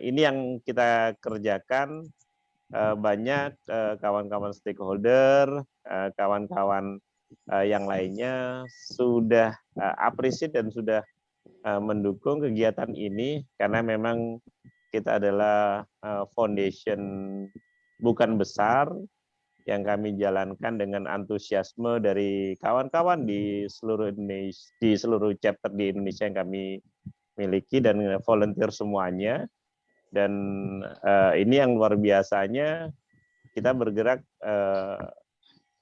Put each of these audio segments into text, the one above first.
Ini yang kita kerjakan, banyak kawan-kawan stakeholder, kawan-kawan yang lainnya sudah appreciate dan sudah mendukung kegiatan ini karena memang kita adalah foundation bukan besar yang kami jalankan dengan antusiasme dari kawan-kawan di seluruh Indonesia, di seluruh chapter di Indonesia yang kami miliki dan volunteer semuanya. Dan ini yang luar biasanya, kita bergerak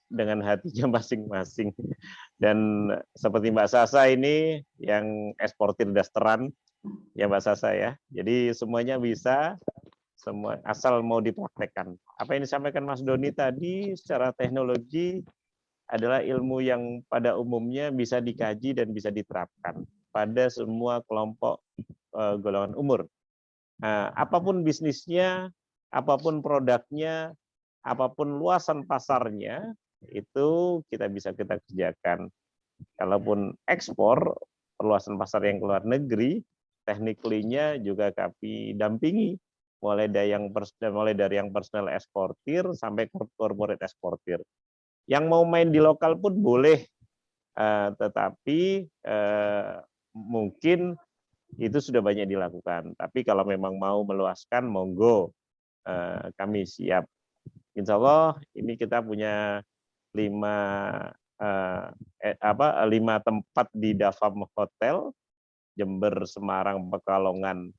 dengan hatinya masing-masing. Dan seperti Mbak Sasa ini yang eksportir dasteran, ya Mbak Sasa ya. Jadi semuanya bisa, semua asal mau dipraktekkan. Apa yang disampaikan Mas Doni tadi secara teknologi adalah ilmu yang pada umumnya bisa dikaji dan bisa diterapkan pada semua kelompok golongan umur. Apapun bisnisnya, apapun produknya, apapun luasan pasarnya, itu kita bisa kita kerjakan. Kalaupun ekspor, perluasan pasar yang keluar negeri, technically-nya juga kami dampingi, mulai dari yang personal eksportir sampai corporate eksportir. Yang mau main di lokal pun boleh, tetapi mungkin itu sudah banyak dilakukan. Tapi kalau memang mau meluaskan, monggo, kami siap. Insya Allah ini kita punya 5 tempat di Davam Hotel, Jember, Semarang, Pekalongan,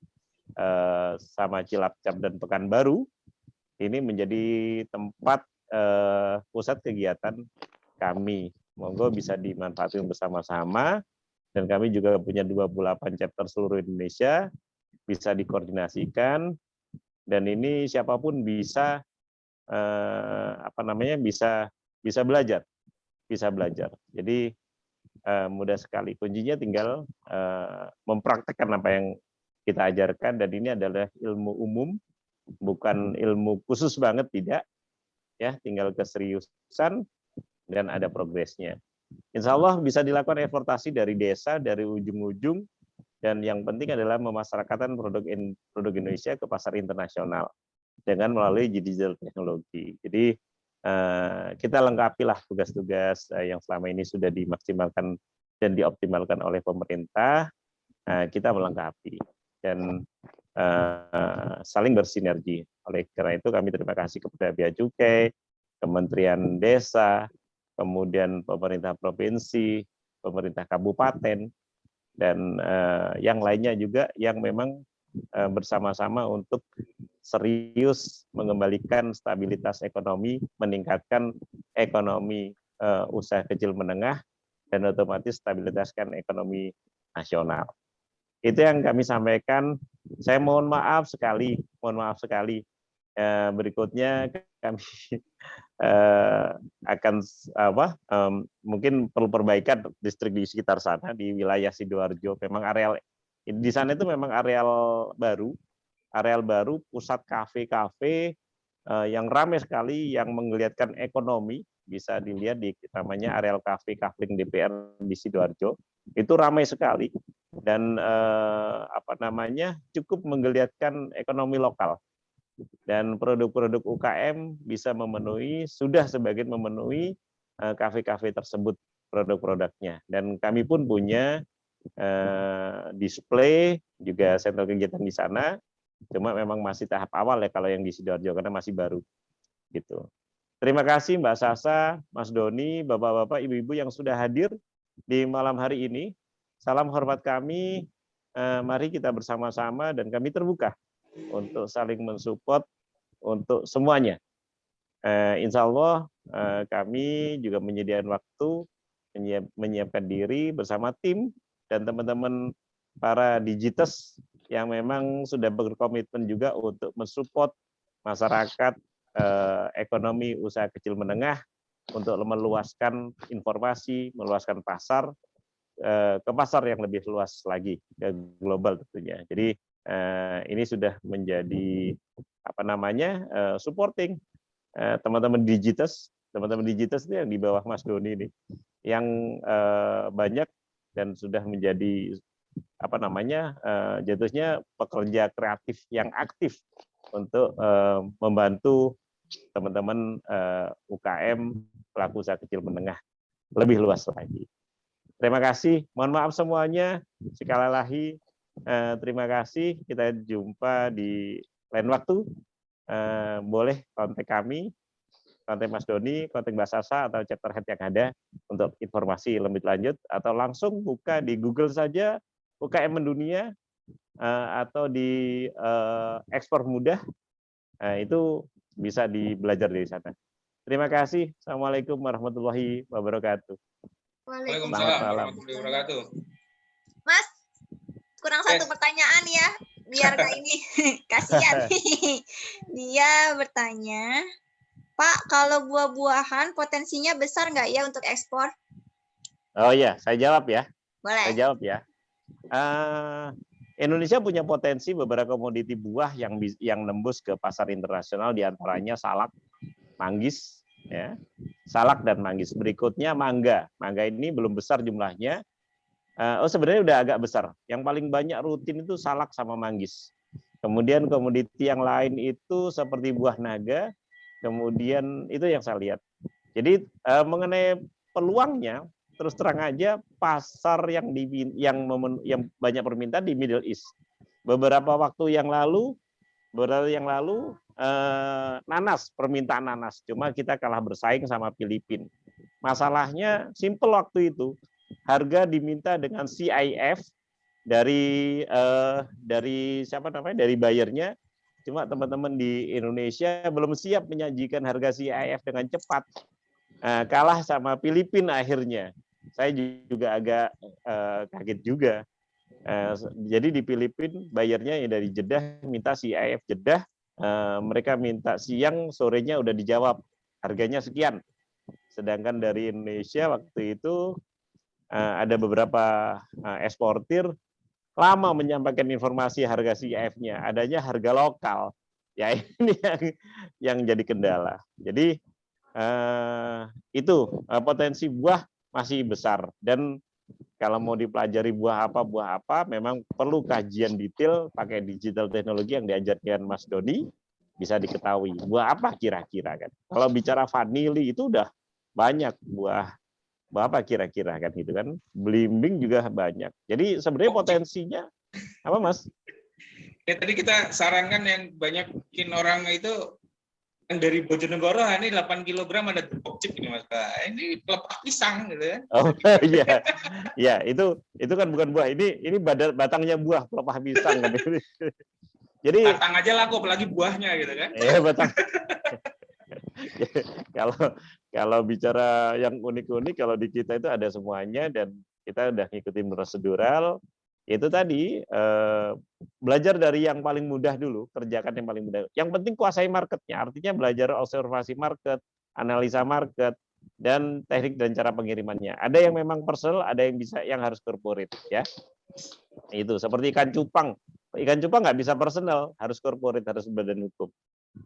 sama Cilacap dan Pekanbaru. Ini menjadi tempat pusat kegiatan kami. Monggo bisa dimanfaatkan bersama-sama. Dan kami juga punya 28 chapter seluruh Indonesia, bisa dikoordinasikan. Dan ini siapapun bisa bisa belajar. Jadi mudah sekali. Kuncinya tinggal mempraktekkan apa yang kita ajarkan, dan ini adalah ilmu umum, bukan ilmu khusus banget, tidak. Ya, tinggal keseriusan dan ada progresnya. Insya Allah bisa dilakukan eksportasi dari desa, dari ujung-ujung, dan yang penting adalah memasyarakatkan produk Indonesia ke pasar internasional dengan melalui digital teknologi. Jadi kita lengkapilah tugas-tugas yang selama ini sudah dimaksimalkan dan dioptimalkan oleh pemerintah, kita melengkapi dan saling bersinergi. Oleh karena itu kami terima kasih kepada Bea Cukai, Kementerian Desa, kemudian pemerintah provinsi, pemerintah kabupaten, dan yang lainnya juga yang memang bersama-sama untuk serius mengembalikan stabilitas ekonomi, meningkatkan ekonomi usaha kecil menengah, dan otomatis stabilitaskan ekonomi nasional. Itu yang kami sampaikan. Saya mohon maaf sekali. Berikutnya kami akan mungkin perlu perbaikan distrik di sekitar sana, di wilayah Sidoarjo. Memang areal di sana itu memang areal baru, pusat kafe-kafe yang ramai sekali, yang menggeliatkan ekonomi. Bisa dilihat di namanya areal kafe Kafling DPR di Sidoarjo. Itu ramai sekali dan cukup menggeliatkan ekonomi lokal. Dan produk-produk UKM bisa sudah sebagian memenuhi kafe-kafe tersebut produk-produknya. Dan kami pun punya display juga sentra kegiatan di sana. Cuma memang masih tahap awal ya kalau yang di Sidoarjo karena masih baru gitu. Terima kasih Mbak Sasa, Mas Doni, Bapak-bapak, Ibu-ibu yang sudah hadir di malam hari ini. Salam hormat kami. Mari kita bersama-sama dan kami terbuka untuk saling mensupport untuk semuanya. Insya Allah kami juga menyediakan waktu, menyiapkan diri bersama tim dan teman-teman para digites yang memang sudah berkomitmen juga untuk mensupport masyarakat ekonomi usaha kecil menengah untuk meluaskan informasi, meluaskan pasar ke pasar yang lebih luas lagi, ke global tentunya. Jadi ini sudah menjadi supporting teman-teman digites itu yang di bawah Mas Doni ini, yang banyak dan sudah menjadi apa namanya, jatuhnya pekerja kreatif yang aktif untuk membantu teman-teman UKM pelaku usaha kecil menengah lebih luas lagi. Terima kasih. Mohon maaf semuanya. Sekali lagi terima kasih. Kita jumpa di lain waktu. Boleh kontak kami, kontak Mas Doni, kontak Mbak Sasa atau chapter head yang ada untuk informasi lebih lanjut, atau langsung buka di Google saja UKM Mendunia atau di ekspor mudah. Itu bisa dibelajar dari sana. Terima kasih. Assalamualaikum warahmatullahi wabarakatuh. Waalaikumsalam warahmatullahi wabarakatuh. Mas, kurang satu pertanyaan ya, biar nggak ini kasihan. Dia bertanya, Pak, kalau buah-buahan potensinya besar nggak ya untuk ekspor? Oh iya, saya jawab ya. Boleh. Saya jawab ya. Indonesia punya potensi beberapa komoditi buah yang nembus ke pasar internasional, diantaranya salak, manggis, ya, salak dan manggis. Berikutnya mangga. Mangga ini belum besar jumlahnya. Sebenarnya udah agak besar. Yang paling banyak rutin itu salak sama manggis. Kemudian komoditi yang lain itu seperti buah naga. Kemudian itu yang saya lihat. Jadi mengenai peluangnya, terus terang aja pasar yang banyak permintaan di Middle East. Beberapa waktu yang lalu nanas, permintaan nanas. Cuma kita kalah bersaing sama Filipina. Masalahnya simple waktu itu. Harga diminta dengan CIF dari siapa namanya? Dari bayarnya. Cuma teman-teman di Indonesia belum siap menyajikan harga CIF dengan cepat. Kalah sama Filipina akhirnya. Saya juga agak kaget juga. Jadi di Filipina bayarnya dari Jeddah, minta CIF Jeddah, mereka minta siang, sorenya udah dijawab, harganya sekian. Sedangkan dari Indonesia waktu itu ada beberapa eksportir lama menyampaikan informasi harga CIF-nya, adanya harga lokal. Ya ini yang jadi kendala. Jadi itu potensi buah masih besar, dan kalau mau dipelajari buah apa, memang perlu kajian detail pakai digital teknologi yang diajarkan Mas Doni, bisa diketahui buah apa kira-kira kan. Kalau bicara vanili itu udah banyak buah apa kira-kira kan gitu kan. Belimbing juga banyak. Jadi sebenarnya potensinya apa Mas? Ya tadi kita sarankan yang banyak bikin orang itu yang dari Bojonegoro ini 8 kg ada chip ini Mas. Ini pelepah pisang gitu ya. Oh iya. Ya, itu kan bukan buah. Ini batangnya buah, pelepah pisang kan. Jadi batang aja laku apalagi buahnya gitu kan. Iya, batang. Kalau bicara yang unik-unik, kalau di kita itu ada semuanya, dan kita udah ngikutin prosedural. Itu tadi belajar dari yang paling mudah dulu, kerjakan yang paling mudah. Yang penting kuasai marketnya, artinya belajar observasi market, analisa market, dan teknik dan cara pengirimannya. Ada yang memang personal, ada yang bisa yang harus corporate ya. Itu seperti ikan cupang. Ikan cupang nggak bisa personal, harus corporate, harus badan hukum.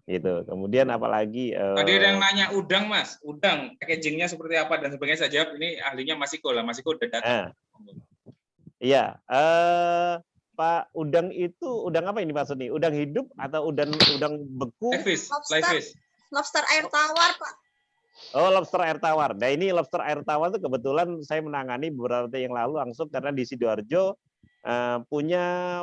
Gitu. Kemudian apalagi tadi ada yang nanya udang Mas, udang packagingnya seperti apa dan sebagainya. Saya jawab ini ahlinya Mas Iko lah, Mas Iko udah datang. Iya, Pak, udang itu udang apa ini maksudnya? Udang hidup atau udang beku? Lobster air tawar, Pak. Oh, lobster air tawar. Nah, ini lobster air tawar itu kebetulan saya menangani beberapa tahun yang lalu langsung, karena di Sidoarjo punya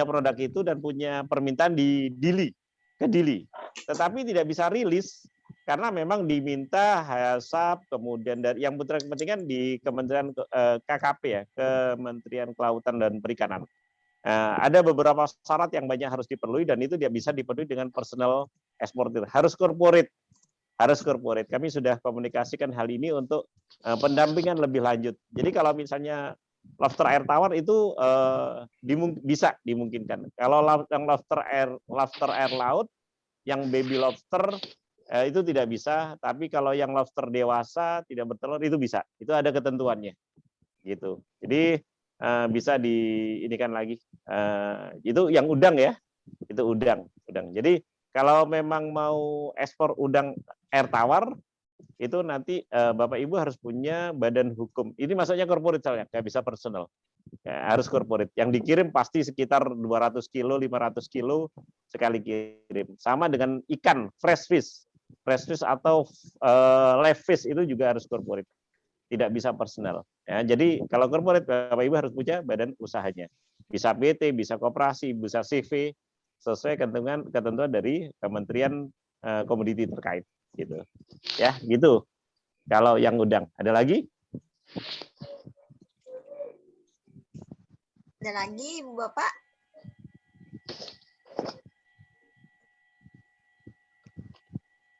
produk itu dan punya permintaan di Dili, ke Dili. Tetapi tidak bisa rilis karena memang diminta HASAP, kemudian dari yang putra kepentingan di Kementerian KKP ya, Kementerian Kelautan dan Perikanan. Ada beberapa syarat yang banyak harus dipenuhi, dan itu tidak bisa dipenuhi dengan personal eksportir. Harus corporate. Kami sudah komunikasikan hal ini untuk pendampingan lebih lanjut. Jadi kalau misalnya lobster air tawar itu bisa dimungkinkan. Kalau yang lobster air laut, yang baby lobster itu tidak bisa, tapi kalau yang lobster dewasa tidak bertelur itu bisa. Itu ada ketentuannya. Gitu. Jadi bisa diinikan lagi. Itu yang udang ya. Itu udang. Jadi kalau memang mau ekspor udang air tawar, itu nanti Bapak Ibu harus punya badan hukum. Ini maksudnya corporate soalnya, nggak bisa personal. Ya, harus corporate. Yang dikirim pasti sekitar 200 kilo, 500 kilo sekali kirim. Sama dengan ikan, fresh fish atau live fish itu juga harus corporate. Tidak bisa personal. Ya, jadi kalau corporate, Bapak Ibu harus punya badan usahanya. Bisa PT, bisa koperasi, bisa CV, sesuai ketentuan dari Kementerian Komoditi terkait. Gitu. Ya, gitu. Kalau yang udang, ada lagi? Ada lagi, Ibu Bapak?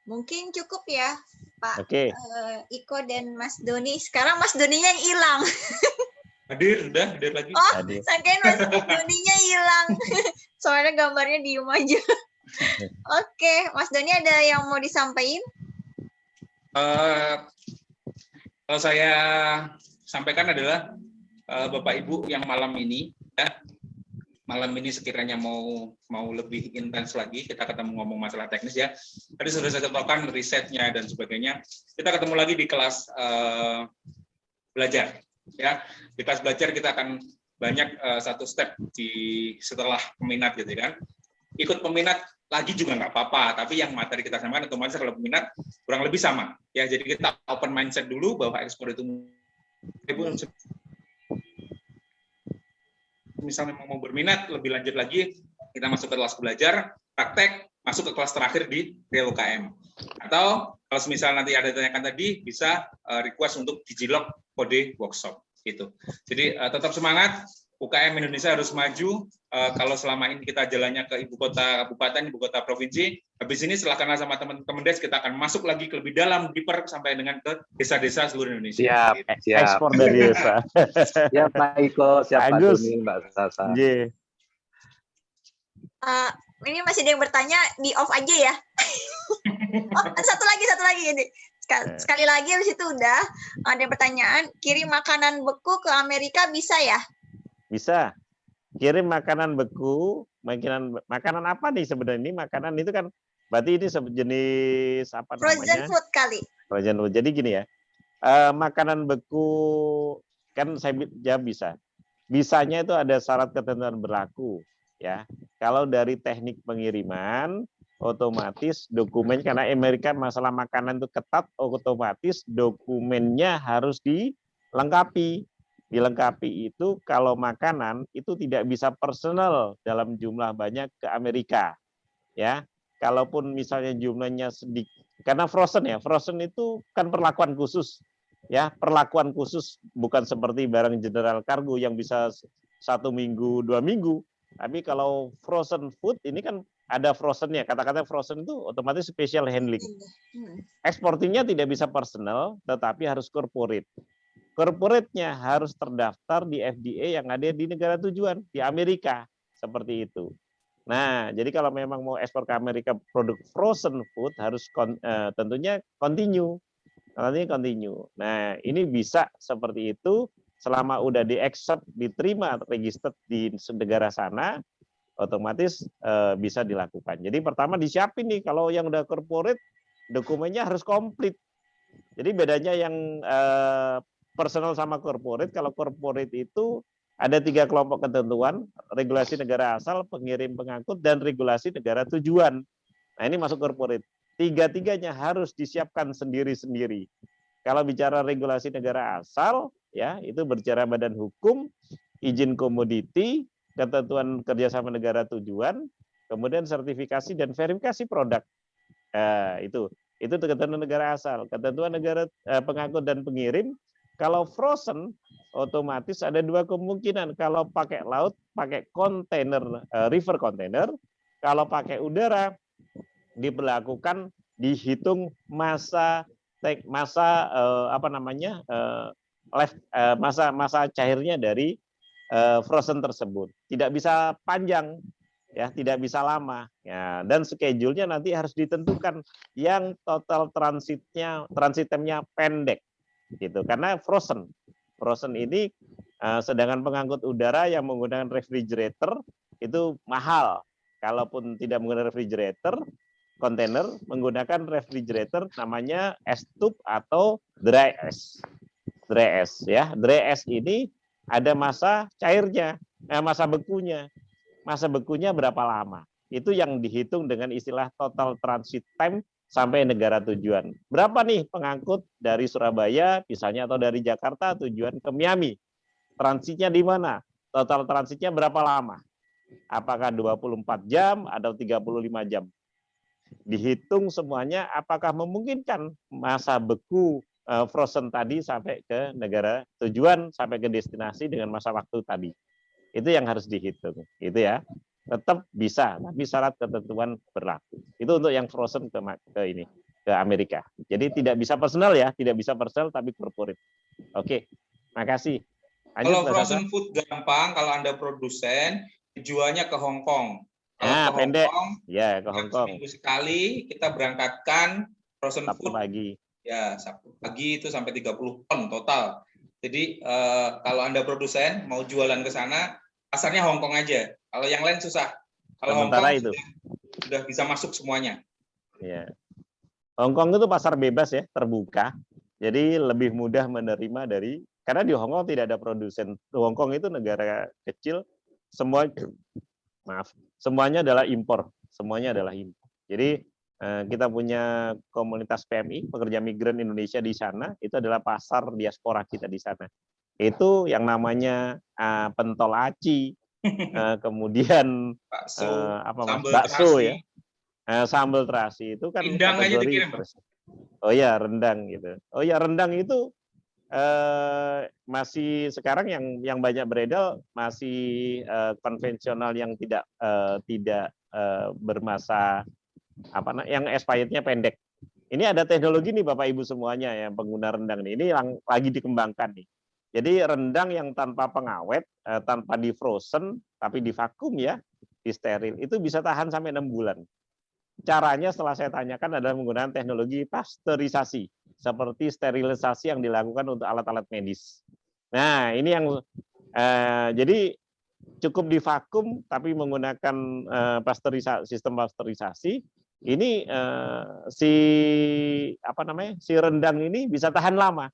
Mungkin cukup ya, Pak Iko dan Mas Doni. Sekarang Mas Doninya yang hilang. Hadir lagi. Oh, sangkain Mas Doninya hilang. Soalnya gambarnya diem aja. Oke, Mas Doni ada yang mau disampaikan? Kalau saya sampaikan adalah Bapak Ibu yang malam ini, ya, malam ini sekiranya mau lebih intens lagi, kita ketemu ngomong masalah teknis ya. Tadi sudah saya contohkan risetnya dan sebagainya. Kita ketemu lagi di kelas belajar, ya. Di kelas belajar kita akan banyak satu step setelah peminat gitu kan. Ikut peminat lagi juga nggak apa-apa, tapi yang materi kita samakan otomatis kalau peminat kurang lebih sama. Ya, jadi kita open mindset dulu bahwa ekspor itu misalnya mau berminat lebih lanjut lagi, kita masuk ke kelas belajar, praktek, masuk ke kelas terakhir di Real UKM. Atau kalau misalnya nanti ada tanyakan tadi, bisa request untuk Digilog kode workshop gitu. Jadi tetap semangat, UKM Indonesia harus maju. Kalau selama ini kita jalannya ke ibu kota kabupaten, ibu kota provinsi, habis ini silakan sama teman-teman Des, kita akan masuk lagi ke lebih dalam, deeper sampai dengan ke desa-desa seluruh Indonesia. Siap. Ekspor dari desa. Siap Pak Iko, siap Pak Doni, Mbak Sasa. Yeah. Ini masih ada yang bertanya, di off aja ya. Oh, satu lagi ini. Sekali lagi habis itu udah ada pertanyaan, kirim makanan beku ke Amerika bisa ya? Bisa. Kirim makanan beku, makanan apa nih sebenarnya? Ini makanan itu kan berarti ini jenis apa namanya? Frozen food kali. Frozen food. Jadi gini ya. Makanan beku kan saya bisa. Bisanya itu ada syarat ketentuan berlaku ya. Kalau dari teknik pengiriman otomatis dokumen, karena Amerika masalah makanan itu ketat, otomatis dokumennya harus dilengkapi itu kalau makanan itu tidak bisa personal dalam jumlah banyak ke Amerika ya. Kalaupun misalnya jumlahnya sedikit, karena frozen itu kan perlakuan khusus ya, perlakuan khusus, bukan seperti barang general cargo yang bisa 1 minggu 2 minggu. Tapi kalau frozen food ini kan ada frozennya, kata-kata frozen itu otomatis special handling. Ekspornya tidak bisa personal, tetapi harus corporate. Corporate-nya harus terdaftar di FDA yang ada di negara tujuan, di Amerika, seperti itu. Nah, jadi kalau memang mau ekspor ke Amerika produk frozen food harus tentunya continue. Nah, ini bisa seperti itu selama udah di-accept, diterima, registered di negara sana, otomatis bisa dilakukan. Jadi pertama disiapin nih, kalau yang udah corporate, dokumennya harus komplit. Jadi bedanya yang personal sama corporate, kalau corporate itu ada 3 kelompok ketentuan, regulasi negara asal, pengirim pengangkut, dan regulasi negara tujuan. Nah ini masuk corporate. 3-tiganya harus disiapkan sendiri-sendiri. Kalau bicara regulasi negara asal, ya itu berbicara badan hukum, izin komoditi, ketentuan kerjasama negara tujuan, kemudian sertifikasi dan verifikasi produk. Itu ketentuan negara asal. Ketentuan negara pengangkut dan pengirim, kalau frozen, otomatis ada 2 kemungkinan. Kalau pakai laut, pakai kontainer, river container. Kalau pakai udara, diberlakukan dihitung masa cairnya dari frozen tersebut. Tidak bisa panjang, ya, tidak bisa lama. Ya, dan schedule-nya nanti harus ditentukan yang total transit time-nya pendek. Gitu, karena frozen ini sedangkan pengangkut udara yang menggunakan refrigerator itu mahal. Kalaupun tidak menggunakan refrigerator, kontainer menggunakan refrigerator namanya ice tube atau dry ice ya. Dry ice ini ada masa cairnya, masa bekunya. Masa bekunya berapa lama? Itu yang dihitung dengan istilah total transit time sampai negara tujuan. Berapa nih pengangkut dari Surabaya misalnya atau dari Jakarta tujuan ke Miami? Transitnya di mana? Total transitnya berapa lama? Apakah 24 jam atau 35 jam? Dihitung semuanya apakah memungkinkan masa beku frozen tadi sampai ke negara tujuan, sampai ke destinasi dengan masa waktu tadi. Itu yang harus dihitung, gitu ya. Tetap bisa, tapi syarat ketentuan berlaku. Itu untuk yang frozen ke Amerika. Jadi tidak bisa personal ya, tidak bisa personal tapi corporate. Oke, makasih. Kalau frozen food gampang, kalau Anda produsen, tujuannya ke Hong Kong. Kalau ke pendek. Hong Kong, ya ke Hong Kong. Seminggu sekali kita berangkatkan frozen Sabtu food. Pagi. Ya, Sabtu pagi itu sampai 30 ton total. Jadi kalau Anda produsen mau jualan ke sana, pasarnya Hong Kong aja. Kalau yang lain susah. Kalau Hong Kong itu sudah bisa masuk semuanya. Ya. Hong Kong itu pasar bebas ya, terbuka. Jadi lebih mudah menerima karena di Hong Kong tidak ada produsen. Hong Kong itu negara kecil, semuanya adalah impor. Semuanya adalah impor. Jadi kita punya komunitas PMI, pekerja migran Indonesia di sana, itu adalah pasar diaspora kita di sana. Itu yang namanya pentol aci, kemudian bakso ya, sambal terasi itu kan rendang kategori. Oh ya rendang gitu. Oh ya rendang itu masih sekarang yang banyak beredar masih konvensional yang tidak bermasa yang expirednya pendek. Ini ada teknologi nih Bapak Ibu semuanya yang pengguna rendang ini yang lagi dikembangkan nih. Jadi rendang yang tanpa pengawet, tanpa di frozen, tapi di vakum ya, di steril, itu bisa tahan sampai 6 bulan. Caranya setelah saya tanyakan adalah menggunakan teknologi pasteurisasi, seperti sterilisasi yang dilakukan untuk alat-alat medis. Nah, ini yang jadi cukup di vakum, tapi menggunakan sistem pasteurisasi. Ini si rendang ini bisa tahan lama.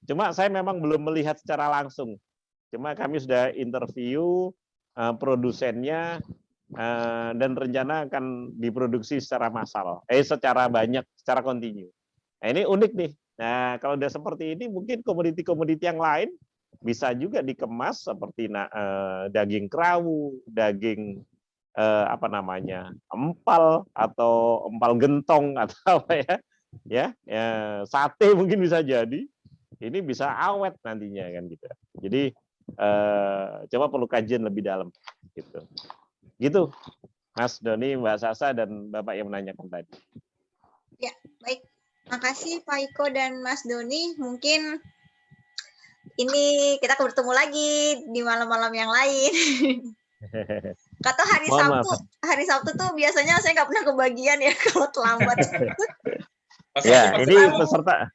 Cuma saya memang belum melihat secara langsung. Cuma kami sudah interview produsennya dan rencana akan diproduksi secara massal, secara banyak, secara kontinu. Nah, ini unik nih. Nah, kalau udah seperti ini, mungkin komoditi-komoditi yang lain bisa juga dikemas seperti daging kerawu, daging empal atau empal gentong atau apa ya, sate mungkin bisa jadi. Ini bisa awet nantinya kan gitu. Jadi coba perlu kajian lebih dalam gitu. Gitu, Mas Doni, Mbak Sasa dan Bapak yang menanyakan tadi. Ya, baik. Makasih Pak Iko dan Mas Doni. Mungkin ini kita bertemu lagi di malam-malam yang lain. Kata hari Sabtu tuh biasanya saya nggak pernah kebagian ya kalau terlambat. Ya, ini peserta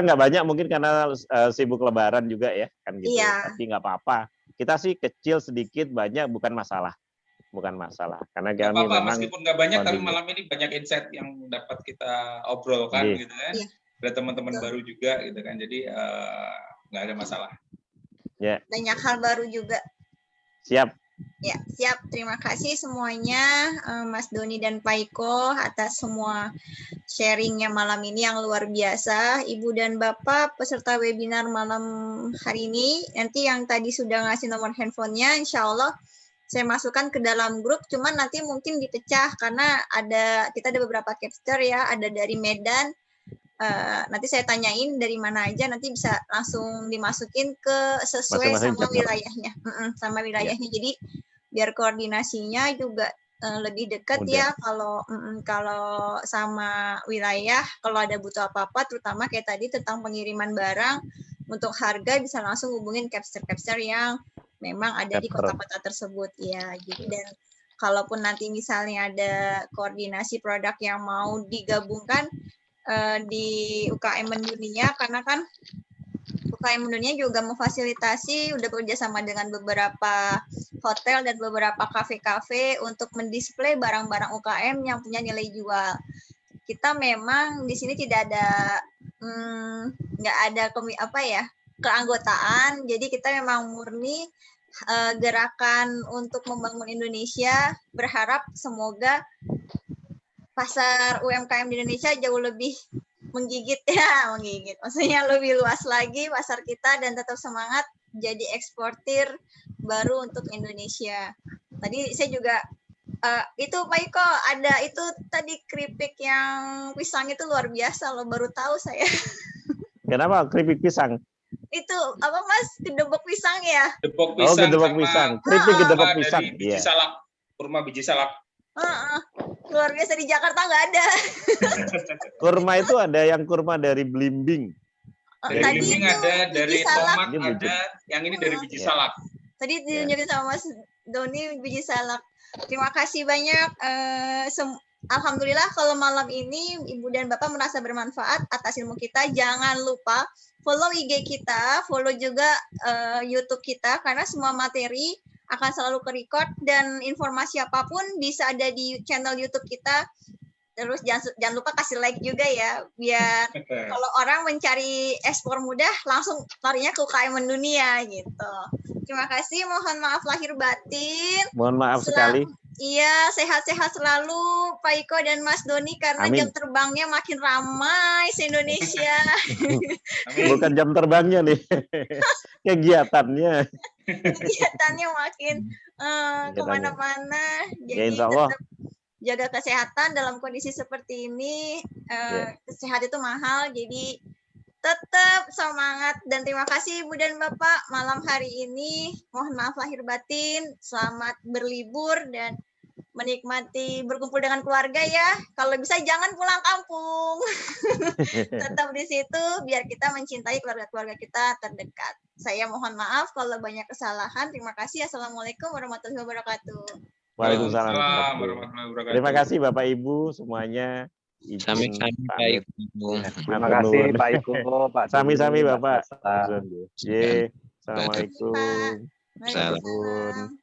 nggak banyak mungkin karena sibuk Lebaran juga ya kan gitu. Iya. Tapi nggak apa-apa. Kita sih kecil sedikit banyak bukan masalah. Karena kami memang meskipun nggak banyak, tapi malam ini banyak insight yang dapat kita obrolkan gitu ya. Ada teman-teman baru juga gitu kan. Jadi nggak ada masalah. Ya. Banyak hal baru juga. Siap. Ya, siap. Terima kasih semuanya, Mas Doni dan Pak Iko, atas semua sharingnya malam ini yang luar biasa. Ibu dan Bapak peserta webinar malam hari ini, nanti yang tadi sudah ngasih nomor handphonenya, insya Allah saya masukkan ke dalam grup, cuman nanti mungkin dipecah karena kita ada beberapa capture ya, ada dari Medan. Nanti saya tanyain dari mana aja, nanti bisa langsung dimasukin ke sesuai sama wilayahnya, wilayahnya. Jadi biar koordinasinya juga lebih dekat ya kalau sama wilayah. Kalau ada butuh apa-apa, terutama kayak tadi tentang pengiriman barang, untuk harga bisa langsung hubungin capture yang memang ada di kota-kota tersebut ya. Gitu. Dan kalaupun nanti misalnya ada koordinasi produk yang mau digabungkan di UKM Mendunia, karena kan UKM Mendunia juga memfasilitasi, udah bekerjasama dengan beberapa hotel dan beberapa kafe-kafe untuk mendisplay barang-barang UKM yang punya nilai jual. Kita memang di sini tidak ada nggak ada keanggotaan. Jadi kita memang murni gerakan untuk membangun Indonesia. Berharap semoga pasar UMKM di Indonesia jauh lebih menggigit ya, menggigit. Maksudnya lebih luas lagi pasar kita dan tetap semangat jadi eksportir baru untuk Indonesia. Tadi saya juga itu Pak Iko ada itu tadi keripik yang pisang itu luar biasa loh, baru tahu saya. Kenapa keripik pisang? Itu apa Mas? Gedebok pisang ya? Gedebok pisang. Oh, gedebok pisang. Keripik gedebok pisang. Dari biji salak, kurma biji salak. Luar biasa, di Jakarta nggak ada. Kurma itu ada yang kurma dari belimbing. Dari belimbing ada, dari tomat ada, yang ini dari biji salak. Tadi ditunjukin sama Mas Doni biji salak. Terima kasih banyak. Alhamdulillah kalau malam ini Ibu dan Bapak merasa bermanfaat atas ilmu kita. Jangan lupa follow IG kita, follow juga YouTube kita, karena semua materi akan selalu ke-record dan informasi apapun bisa ada di channel YouTube kita. Terus jangan lupa kasih like juga ya, biar kalau orang mencari ekspor mudah langsung larinya ke UKM mendunia gitu. Terima kasih, mohon maaf lahir batin. Mohon maaf sekali. Iya, sehat-sehat selalu Pak Iko dan Mas Doni, karena Amin. jam terbangnya makin ramai se-Indonesia. Bukan jam terbangnya nih, kegiatannya. Kegiatannya makin kemana-mana. Jadi ya, insya Allah. tetap jaga kesehatan dalam kondisi seperti ini. Sehat itu mahal, jadi tetap semangat dan terima kasih Ibu dan Bapak malam hari ini. Mohon maaf lahir batin. Selamat berlibur dan menikmati berkumpul dengan keluarga ya. Kalau bisa jangan pulang kampung. Tetap di situ biar kita mencintai keluarga-keluarga kita terdekat. Saya mohon maaf kalau banyak kesalahan. Terima kasih. Assalamualaikum warahmatullahi wabarakatuh. Waalaikumsalam warahmatullahi wabarakatuh. Terima kasih Bapak Ibu semuanya. Sami-sami Pak Iko. Terima kasih Pak Iko, Pak. Sami-sami Bapak. Sasa. Assalamualaikum. Waalaikumsalam.